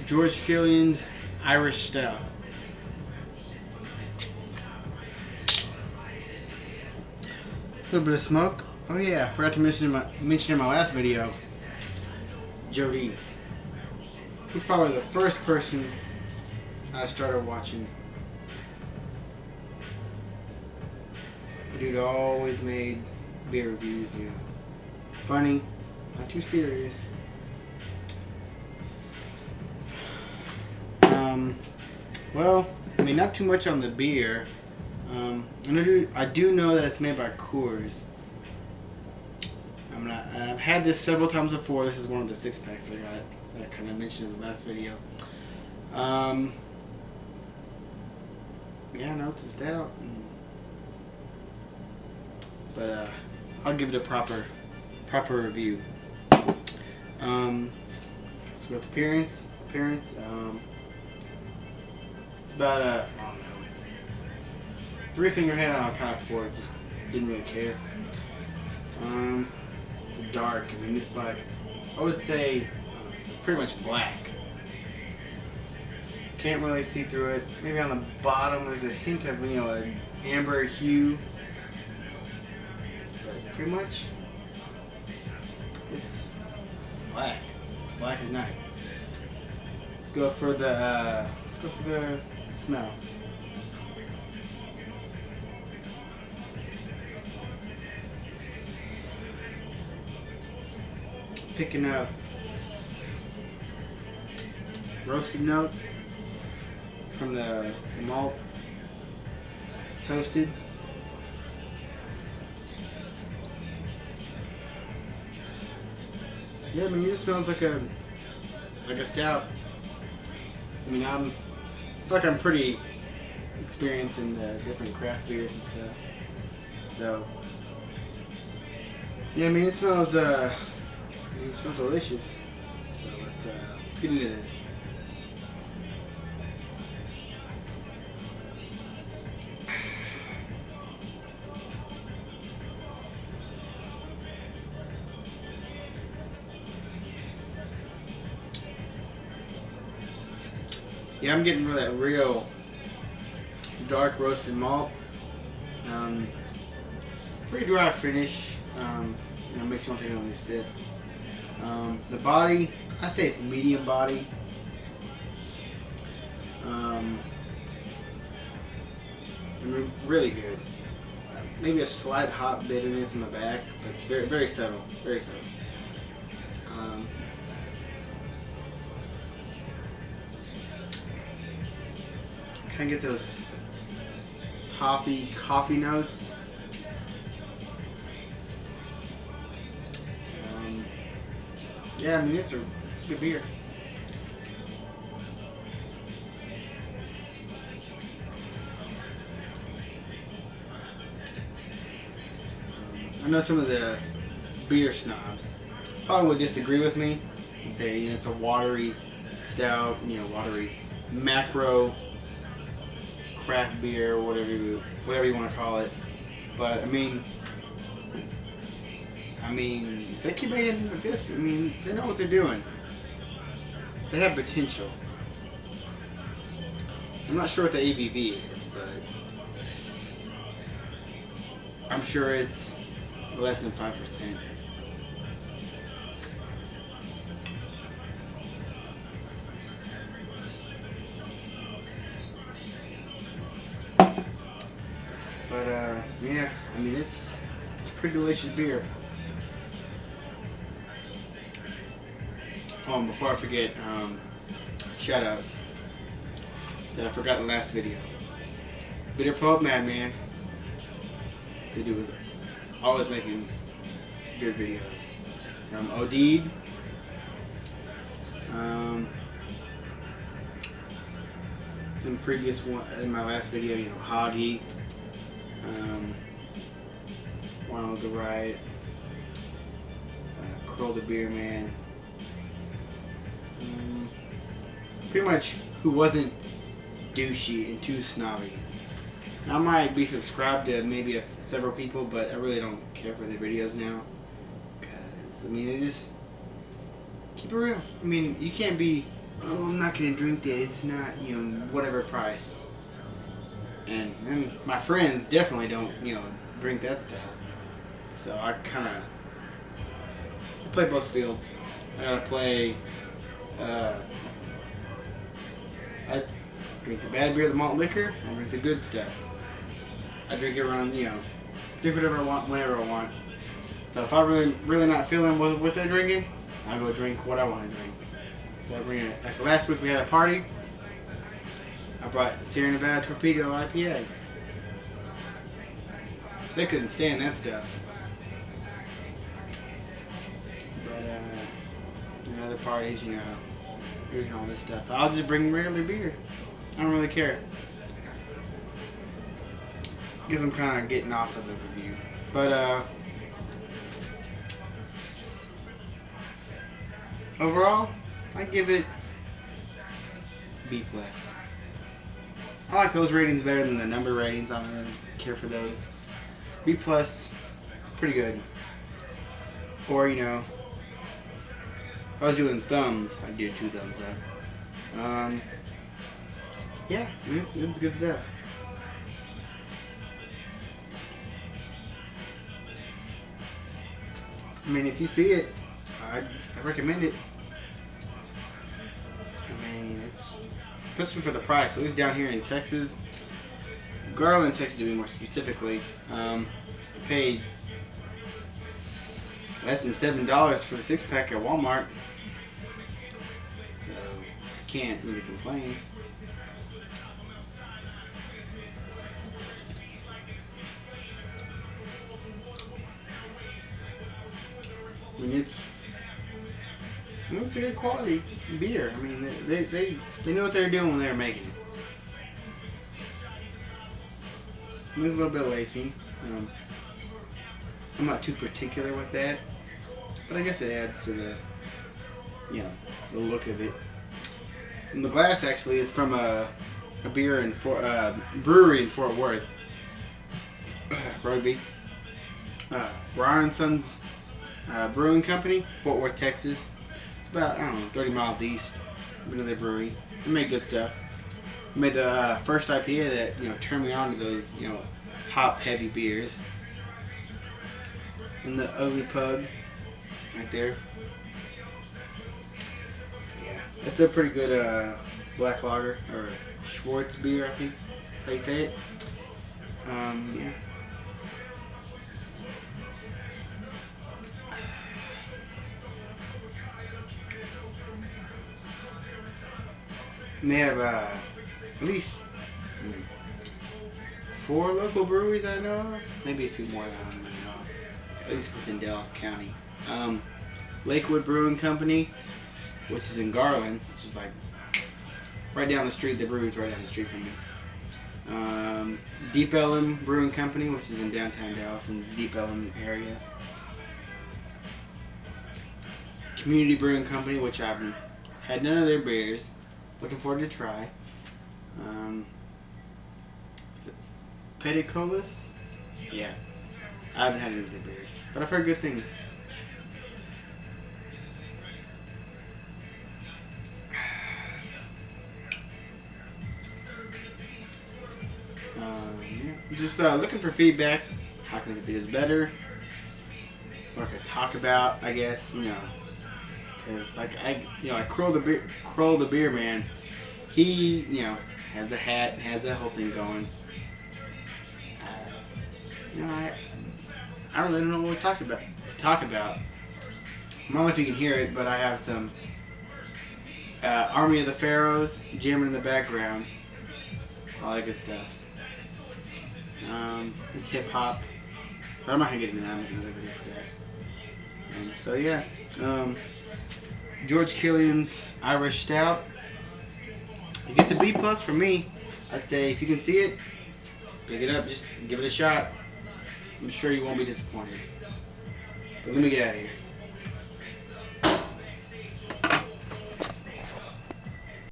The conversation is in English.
George Killian's Irish Stout. A little bit of smoke. Oh yeah, I forgot to mention in my last video, Jody. He's probably the first person I started watching. The dude always made beer reviews, you know. Funny, not too serious. Well, I mean, not too much on the beer. I do know that it's made by Coors. I've had this several times before. This is one of the 6-packs that I got that I kind of mentioned in the last video. Yeah, no, it's a stout. But I'll give it a proper review. So with appearance, it's about a, I don't know, 3-finger head on a kind of pour. Just didn't really care. It's dark. I mean, it's like, I would say, it's pretty much black. Can't really see through it. Maybe on the bottom there's a hint of, you know, an amber hue. But pretty much, it's black. Black as night. Let's go for the smell. Picking up roasted notes from the malt, toasted. Yeah, I mean, it just smells like a stout. I mean, I feel like I'm pretty experienced in the different craft beers and stuff. So, yeah, I mean, it smells delicious. So let's get into this. Yeah, I'm getting that real dark roasted malt. Pretty dry finish. You know, makes you want to take another sip. The body, I say it's medium body. I mean, really good. Maybe a slight hot bitterness in the back, but very, very subtle. Very subtle. Kind of get those toffee coffee notes. Yeah, I mean, it's a good beer. I know some of the beer snobs probably would disagree with me and say, you know, it's a watery stout, you know, watery macro craft beer, or whatever you want to call it. But I mean, if they keep making things like this, I mean, they know what they're doing. They have potential. I'm not sure what the ABV is, but I'm sure it's less than 5%. But yeah, I mean, it's a pretty delicious beer. Oh, and before I forget, shout outs that I forgot in the last video. Bitter Pub Madman. The dude was always making good videos. OD'd. In the previous one, in my last video, you know, Hoggy. Ronald the Riot. Curl the Beer Man. Pretty much who wasn't douchey and too snobby. Now, I might be subscribed to maybe several people, but I really don't care for their videos now. Because, I mean, they just keep it real. I mean, you can't be oh, I'm not gonna drink that. It's not, whatever price. And my friends definitely don't, drink that stuff. So I kind of play both fields. I gotta play. Uh, I drink the bad beer, the malt liquor. I drink the good stuff. I drink it around, drink whatever I want, whenever I want. So if I'm really not feeling what they're drinking, I go drink what I want to drink. So I bring it. Like last week we had a party. I brought Sierra Nevada Torpedo IPA. They couldn't stand that stuff. But other parties, drinking all this stuff. I'll just bring regular beer. I don't really care. Because I'm kind of getting off of the review. But overall, I give it B+. I like those ratings better than the number ratings. I don't really care for those. B+, pretty good. Or, if I was doing thumbs, I'd do 2 thumbs up. Yeah, it's good stuff. I mean, if you see it, I'd recommend it. I mean, it's especially for the price. At least down here in Texas, Garland, Texas, to be more specifically, I paid less than $7 for the 6-pack at Walmart, so I can't really complain. I mean, it's a good quality beer. I mean, they knew what they were doing when they were making it. There's a little bit of lacing. I'm not too particular with that, but I guess it adds to the look of it. And the glass actually is from a beer in brewery in Fort Worth, Rugby. Brian Sons Brewing Company, Fort Worth, Texas. It's about 30 miles east of another brewery. They make good stuff. They made the first IPA that turned me on to those hop heavy beers. And the Ugly Pug, right there. Yeah, it's a pretty good black lager, or Schwartz beer, I think how you say it. Yeah. And they have at least 4 local breweries I know of. Maybe a few more that I don't really know of. At least within Dallas County. Lakewood Brewing Company, which is in Garland, which is like right down the street. The brewery's right down the street from me. Deep Ellum Brewing Company, which is in downtown Dallas in the Deep Ellum area. Community Brewing Company, which I've had none of their beers. Looking forward to try. Is it Peticolas? Yeah. I haven't had any of their beers, but I've heard good things. Just looking for feedback. How can I do this better? What I could talk about, I guess, because like I Crow the beer man. He has a hat, has that whole thing going. I really don't know what to talk about. I don't know if you can hear it, but I have some Army of the Pharaohs jamming in the background. All that good stuff. It's hip hop, but I'm not gonna get into that. I'm making another video for that. So yeah, George Killian's Irish Stout. It gets a B+ for me. I'd say if you can see it, pick it up. Just give it a shot. I'm sure you won't be disappointed. But let me get out of here.